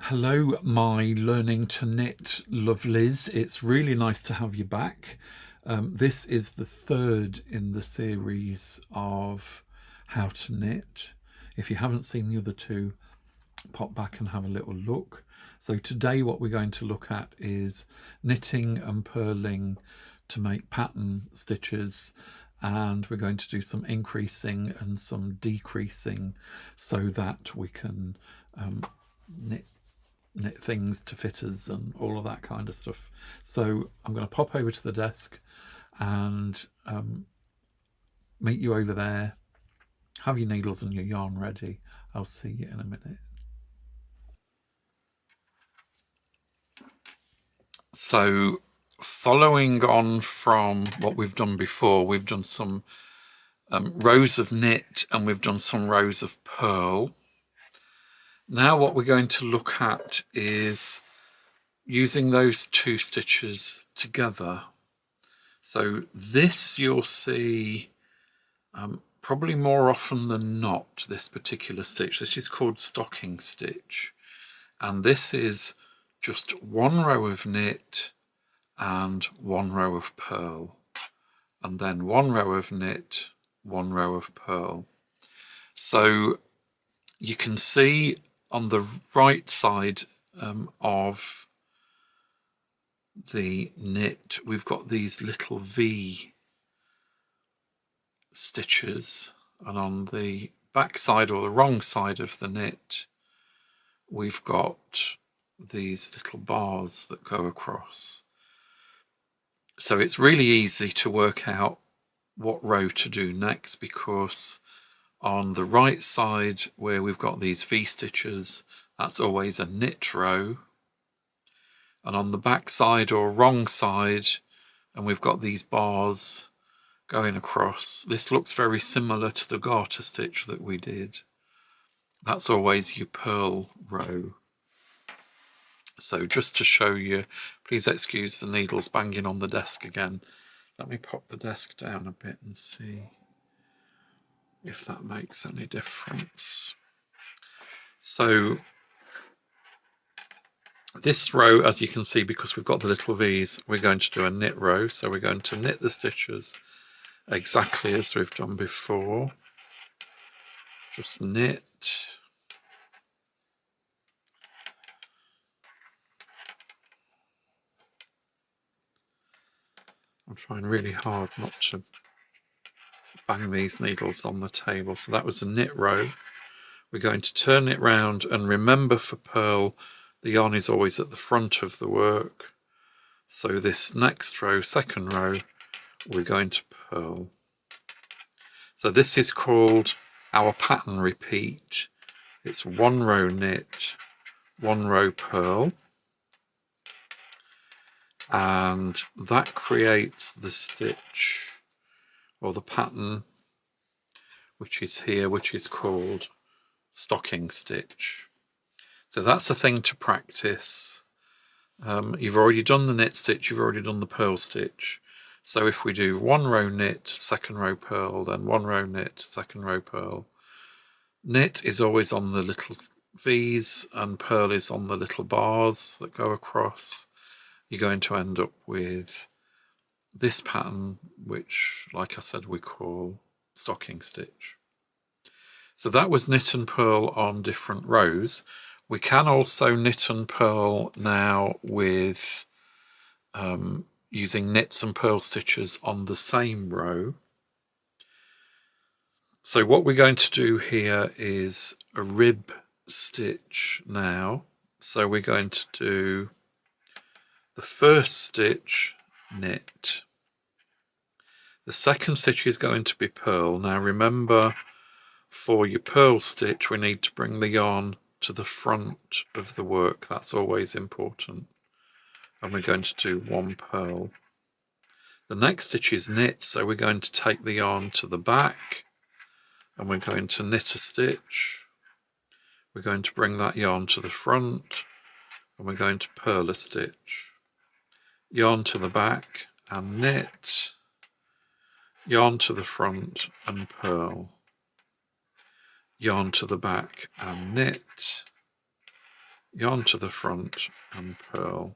Hello, my Learning to Knit lovelies. It's really nice to have you back. This is the third in the series of how to knit. If you haven't seen the other two, pop back and have a little look. So today what we're going to look at is knitting and purling to make pattern stitches, and we're going to do some increasing and some decreasing so that we can knit things to fitters and all of that kind of stuff. So I'm going to pop over to the desk and meet you over there. Have your needles and your yarn ready. I'll see you in a minute. So following on from what we've done before, we've done some rows of knit and we've done some rows of purl. Now what we're going to look at is using those two stitches together. So this you'll see probably more often than not, this particular stitch. This is called stocking stitch, and this is just one row of knit and one row of purl, and then one row of knit, one row of purl. So you can see on the right side of the knit, we've got these little V stitches, and on the back side or the wrong side of the knit, we've got these little bars that go across. So it's really easy to work out what row to do next, because on the right side where we've got these V stitches, that's always a knit row, and on the back side or wrong side, and we've got these bars going across, this looks very similar to the garter stitch that we did. That's always your purl row. So just to show you, please excuse the needles banging on the desk again. Let me pop the desk down a bit and see if that makes any difference. So this row, as you can see, because we've got the little V's, we're going to do a knit row. So we're going to knit the stitches exactly as we've done before. Just knit. I'm trying really hard not to bang these needles on the table. So that was a knit row. We're going to turn it round, and remember, for purl, the yarn is always at the front of the work. So this next row, second row, we're going to purl. So this is called our pattern repeat. It's one row knit, one row purl, and that creates the stitch or the pattern which is here, which is called stocking stitch. So that's a thing to practice. You've already done the knit stitch, you've already done the purl stitch. So if we do one row knit, second row purl, then one row knit, second row purl. Knit is always on the little V's and purl is on the little bars that go across. You're going to end up with this pattern, which, like I said, we call stocking stitch. So that was knit and purl on different rows. We can also knit and purl now with using knits and purl stitches on the same row. So what we're going to do here is a rib stitch now. So we're going to do the first stitch, knit. The second stitch is going to be purl. Now remember, for your purl stitch, we need to bring the yarn to the front of the work. That's always important. And we're going to do one purl. The next stitch is knit, so we're going to take the yarn to the back and we're going to knit a stitch. We're going to bring that yarn to the front and we're going to purl a stitch. Yarn to the back and knit. Yarn to the front and purl. Yarn to the back and knit. yarn to the front and purl,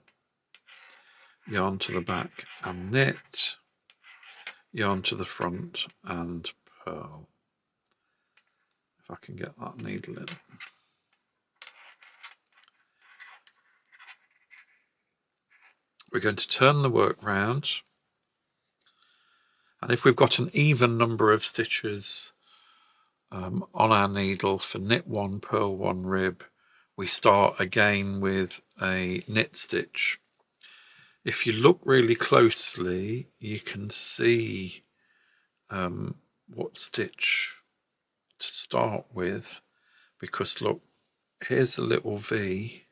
yarn to the back and knit, yarn to the front and purl. If I can get that needle in. We're going to turn the work round, and if we've got an even number of stitches on our needle for knit 1, purl 1, rib, we start again with a knit stitch. If you look really closely, you can see what stitch to start with, because look, here's a little V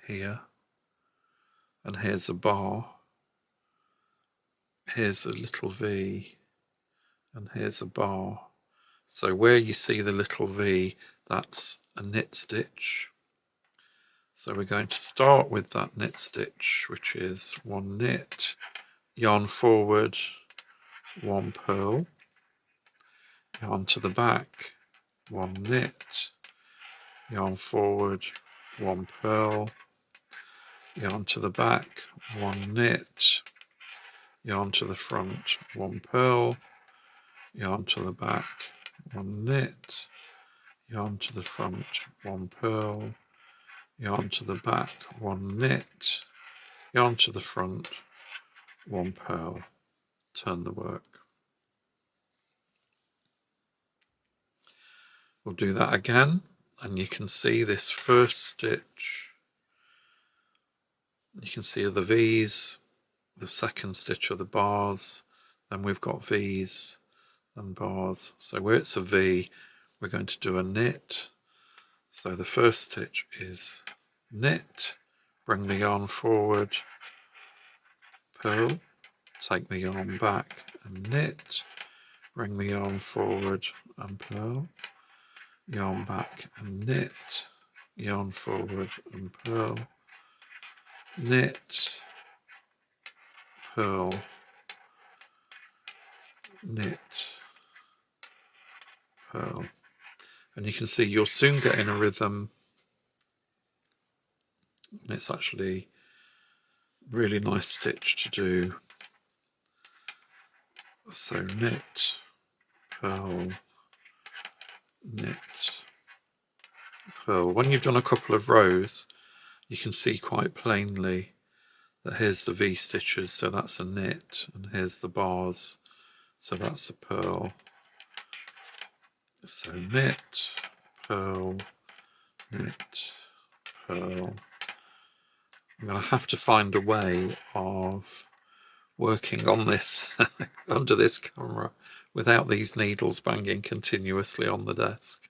here, and here's a bar, here's a little V, and here's a bar. So where you see the little V, that's a knit stitch. So we're going to start with that knit stitch, which is 1 knit, yarn forward, 1 purl, yarn to the back, 1 knit, yarn forward, 1 purl, yarn to the back, 1 knit, yarn to the front, 1 purl, yarn to the back, 1 knit, yarn to the front, 1 purl, yarn to the back, 1 knit, yarn to the front, 1 purl. Turn the work. We'll do that again, and you can see this first stitch. You can see the V's, the second stitch of the bars, then we've got V's and bars. So where it's a V, we're going to do a knit. So the first stitch is knit, bring the yarn forward, purl, take the yarn back and knit, bring the yarn forward and purl, yarn back and knit, yarn forward and purl, knit, purl, knit, purl. And you can see you'll soon get in a rhythm, and it's actually a really nice stitch to do. So knit, purl, knit, purl. When you've done a couple of rows, you can see quite plainly that here's the V stitches, so that's a knit, and here's the bars, so that's a purl. So knit, purl, knit, purl. I'm going to have to find a way of working on this under this camera without these needles banging continuously on the desk.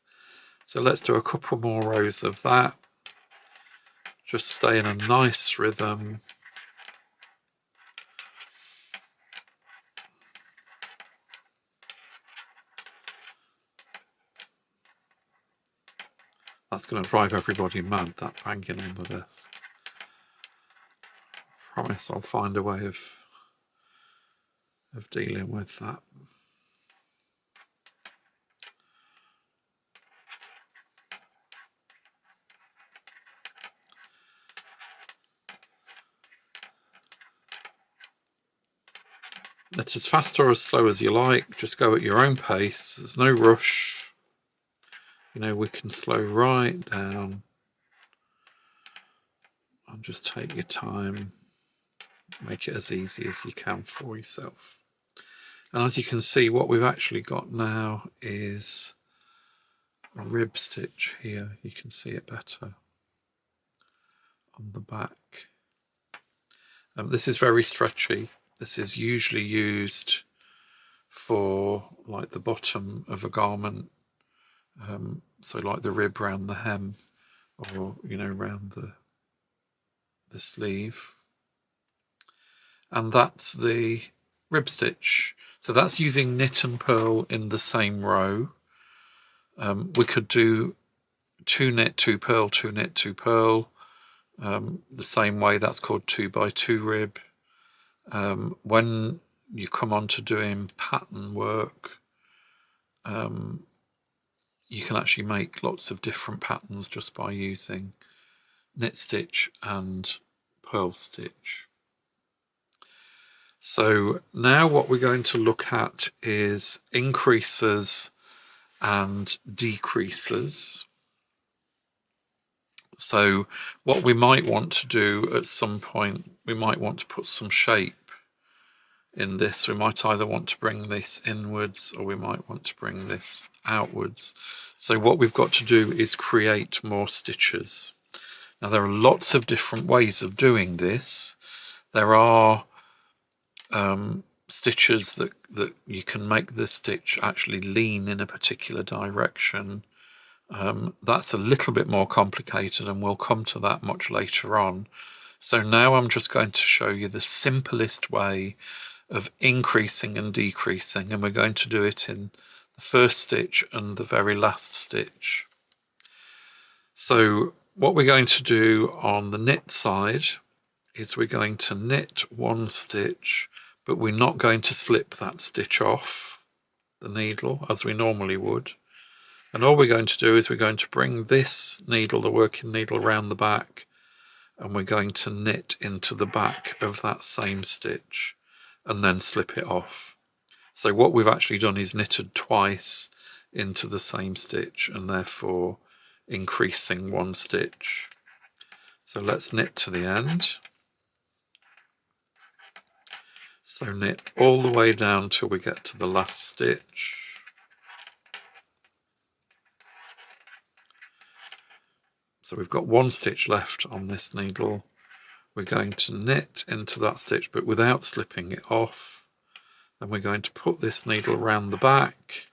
So let's do a couple more rows of that. Just stay in a nice rhythm. That's going to drive everybody mad, that banging on the desk. I promise I'll find a way of dealing with that. Knit as fast or as slow as you like, just go at your own pace, there's no rush. You know, we can slow right down and just take your time, make it as easy as you can for yourself. And as you can see, what we've actually got now is a rib stitch here. You can see it better on the back. This is very stretchy. This is usually used for like the bottom of a garment, so like the rib round the hem, or you know, round the sleeve. And that's the rib stitch. So that's using knit and purl in the same row. We could do 2 knit, 2 purl, 2 knit, 2 purl. The same way, that's called 2 by 2 rib. When you come on to doing pattern work, you can actually make lots of different patterns just by using knit stitch and purl stitch. So now what we're going to look at is increases and decreases. So what we might want to do at some point, we might want to put some shape in this. We might either want to bring this inwards or we might want to bring this outwards. So what we've got to do is create more stitches. Now there are lots of different ways of doing this. There are stitches that you can make the stitch actually lean in a particular direction. That's a little bit more complicated and we'll come to that much later on. So now I'm just going to show you the simplest way of increasing and decreasing, and we're going to do it in the first stitch and the very last stitch. So what we're going to do on the knit side is we're going to knit one stitch, but we're not going to slip that stitch off the needle as we normally would. And all we're going to do is we're going to bring this needle, the working needle, around the back, and we're going to knit into the back of that same stitch and then slip it off. So what we've actually done is knitted twice into the same stitch and therefore increasing one stitch. So let's knit to the end. So knit all the way down till we get to the last stitch. So we've got one stitch left on this needle. We're going to knit into that stitch but without slipping it off. Then we're going to put this needle around the back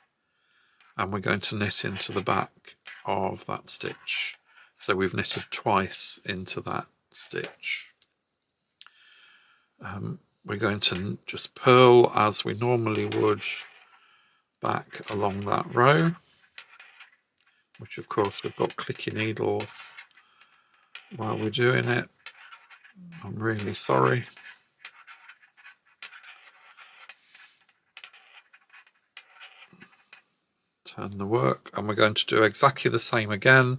and we're going to knit into the back of that stitch. So we've knitted twice into that stitch. We're going to just purl as we normally would back along that row, which of course we've got clicky needles while we're doing it. I'm really sorry. Turn the work, and we're going to do exactly the same again.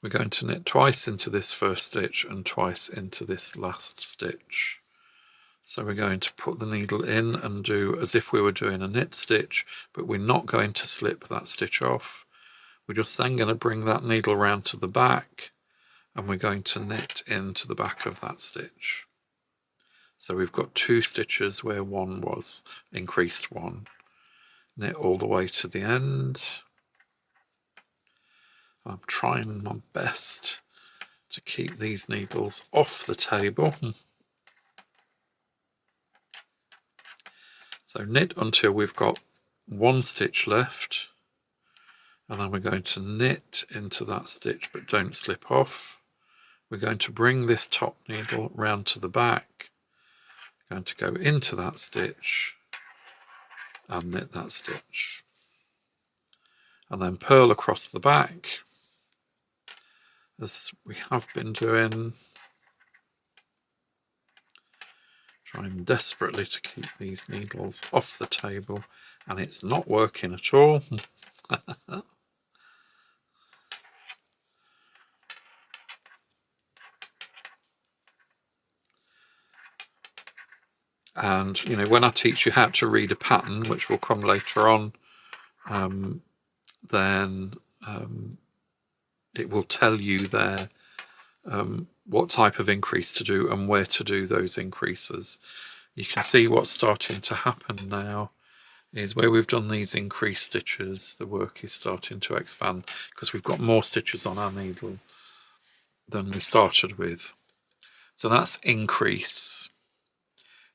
We're going to knit twice into this first stitch and twice into this last stitch. So we're going to put the needle in and do as if we were doing a knit stitch, but we're not going to slip that stitch off. We're just then going to bring that needle around to the back and we're going to knit into the back of that stitch. So we've got two stitches where one was increased one. Knit all the way to the end. I'm trying my best to keep these needles off the table. So knit until we've got one stitch left, and then we're going to knit into that stitch but don't slip off. We're going to bring this top needle round to the back, going to go into that stitch and knit that stitch, and then purl across the back as we have been doing, trying desperately to keep these needles off the table, and it's not working at all. And you know, when I teach you how to read a pattern, which will come later on, then it will tell you there what type of increase to do and where to do those increases. You can see what's starting to happen now is where we've done these increased stitches, the work is starting to expand because we've got more stitches on our needle than we started with. So that's increase.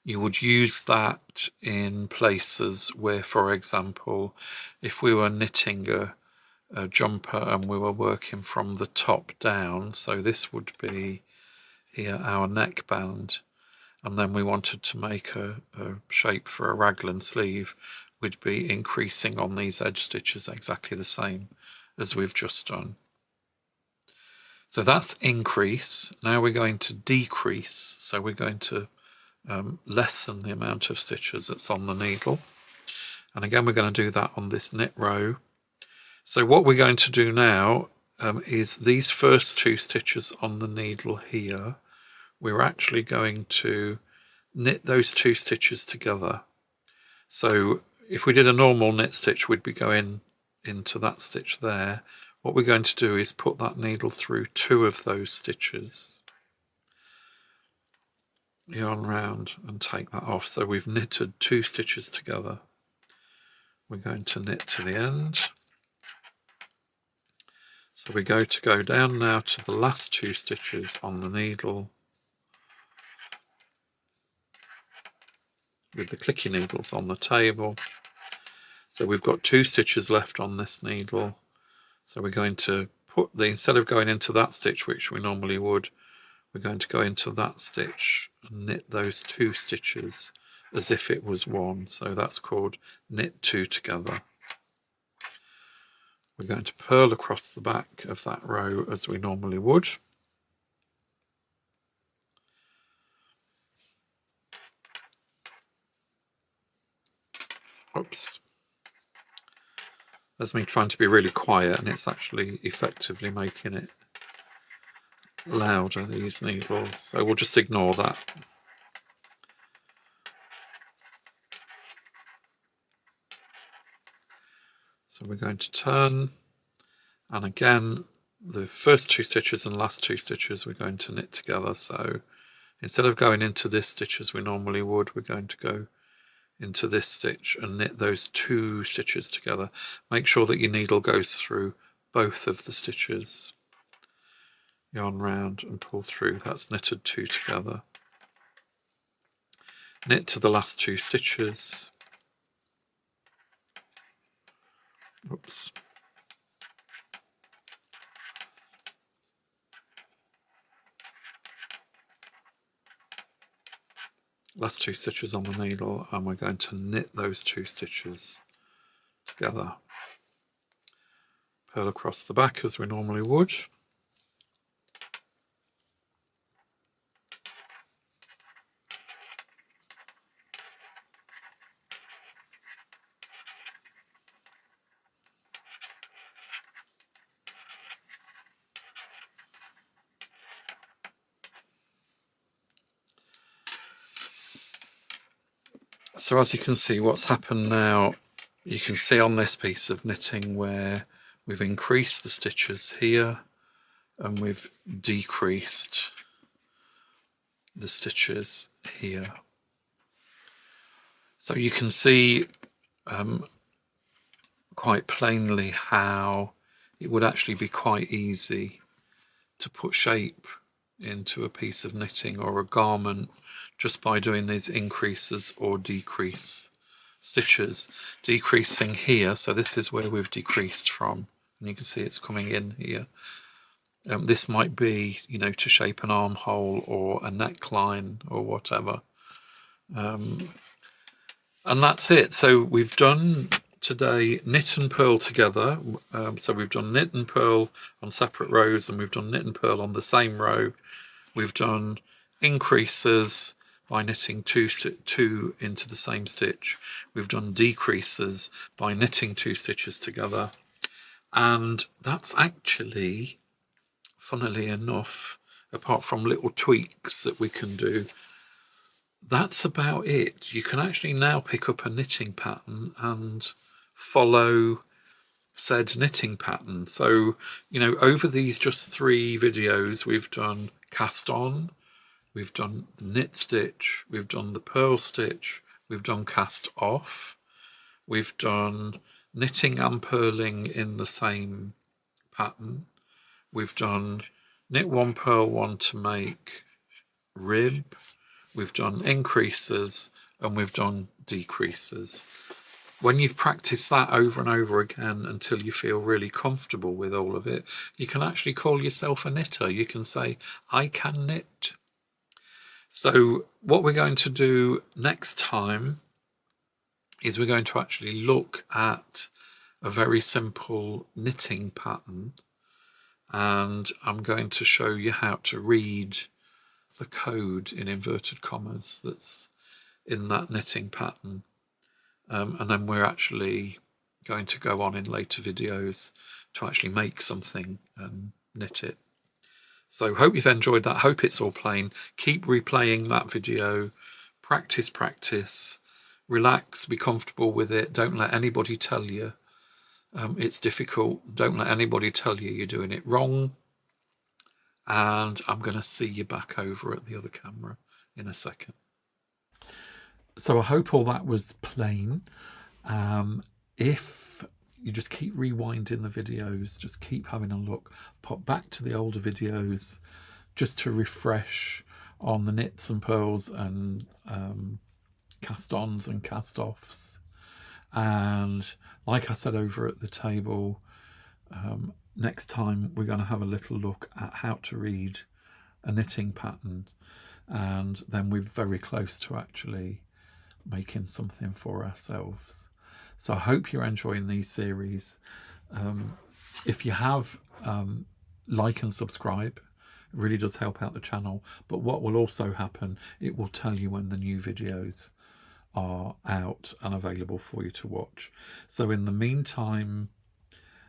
You would use that in places where, for example, if we were knitting a jumper and we were working from the top down, so this would be here our neckband, and then we wanted to make a shape for a raglan sleeve, we'd be increasing on these edge stitches exactly the same as we've just done. So that's increase. Now we're going to decrease, so we're going to lessen the amount of stitches that's on the needle, and again we're going to do that on this knit row. So what we're going to do now, is these first 2 stitches on the needle here, we're actually going to knit those 2 stitches together. So if we did a normal knit stitch, we'd be going into that stitch there. What we're going to do is put that needle through 2 of those stitches, yarn round and take that off. So we've knitted 2 stitches together. We're going to knit to the end. So we go down now to the last 2 stitches on the needle with the clicky needles on the table. So we've got 2 stitches left on this needle. So we're going to put instead of going into that stitch, which we normally would, we're going to go into that stitch and knit those 2 stitches as if it was one. So that's called knit 2 together. We're going to purl across the back of that row as we normally would. Oops. That's me trying to be really quiet, and it's actually effectively making it louder, these needles. So we'll just ignore that. So we're going to turn, and again, the first 2 stitches and last 2 stitches we're going to knit together. So instead of going into this stitch as we normally would, we're going to go into this stitch and knit those 2 stitches together. Make sure that your needle goes through both of the stitches. Yarn round and pull through. That's knitted 2 together. Knit to the last 2 stitches. Oops. Last 2 stitches on the needle, and we're going to knit those 2 stitches together. Purl across the back as we normally would. So as you can see, what's happened now, you can see on this piece of knitting where we've increased the stitches here and we've decreased the stitches here. So you can see quite plainly how it would actually be quite easy to put shape into a piece of knitting or a garment just by doing these increases or decrease stitches. Decreasing here, so this is where we've decreased from, and you can see it's coming in here. This might be, you know, to shape an armhole or a neckline or whatever. And that's it. So we've done today knit and purl together. So we've done knit and purl on separate rows, and we've done knit and purl on the same row. We've done increases by knitting two into the same stitch. We've done decreases by knitting 2 stitches together. And that's actually, funnily enough, apart from little tweaks that we can do, that's about it. You can actually now pick up a knitting pattern and follow said knitting pattern. So, you know, over these just 3 videos, we've done cast on, we've done the knit stitch, we've done the purl stitch, we've done cast off, we've done knitting and purling in the same pattern, we've done knit 1, purl 1 to make rib, we've done increases, and we've done decreases. When you've practiced that over and over again until you feel really comfortable with all of it, you can actually call yourself a knitter. You can say, I can knit. So what we're going to do next time is we're going to actually look at a very simple knitting pattern, and I'm going to show you how to read the code in inverted commas that's in that knitting pattern. And then we're actually going to go on in later videos to actually make something and knit it. So hope you've enjoyed that. Hope it's all plain. Keep replaying that video. Practice. Relax, be comfortable with it. Don't let anybody tell you it's difficult. Don't let anybody tell you you're doing it wrong. And I'm going to see you back over at the other camera in a second. So I hope all that was plain. If you just keep rewinding the videos, just keep having a look, pop back to the older videos just to refresh on the knits and purls and cast-ons and cast-offs. And like I said over at the table, next time we're going to have a little look at how to read a knitting pattern, and then we're very close to actually making something for ourselves. So I hope you're enjoying these series. If you have, like and subscribe. It really does help out the channel. But what will also happen, it will tell you when the new videos are out and available for you to watch. So in the meantime,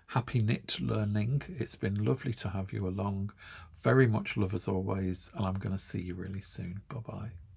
happy knit learning. It's been lovely to have you along. Very much love as always, and I'm going to see you really soon. Bye bye.